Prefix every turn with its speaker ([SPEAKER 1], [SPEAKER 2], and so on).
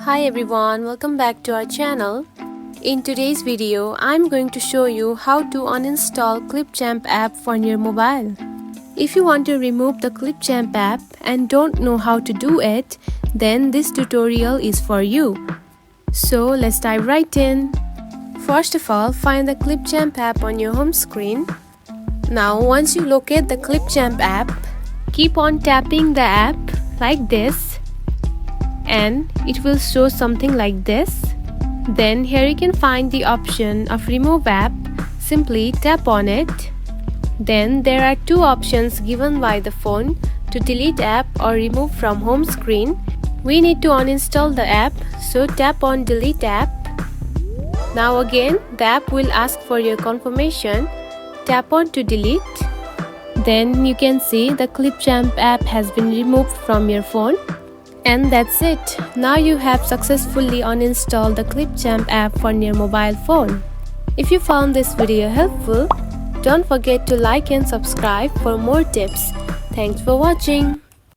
[SPEAKER 1] Hi everyone, welcome back to our channel. In today's video, I'm going to show you how to uninstall Clipchamp app from your mobile. If you want to remove the Clipchamp app and don't know how to do it, then this tutorial is for you. So let's dive right in. First of all, find the Clipchamp app on your home screen. Now once you locate the Clipchamp app, keep on tapping the app like this and it will show something like this. Then here you can find the option of remove app. Simply tap on it. Then there are two options given by the phone to delete app or remove from home screen. We need to uninstall the app, so tap on delete app. Now again the app will ask for your confirmation. Tap on to delete. Then you can see the Clipchamp app has been removed from your phone. And that's it. Now you have successfully uninstalled the Clipchamp app on your mobile phone. If you found this video helpful, don't forget to like and subscribe for more tips. Thanks for watching.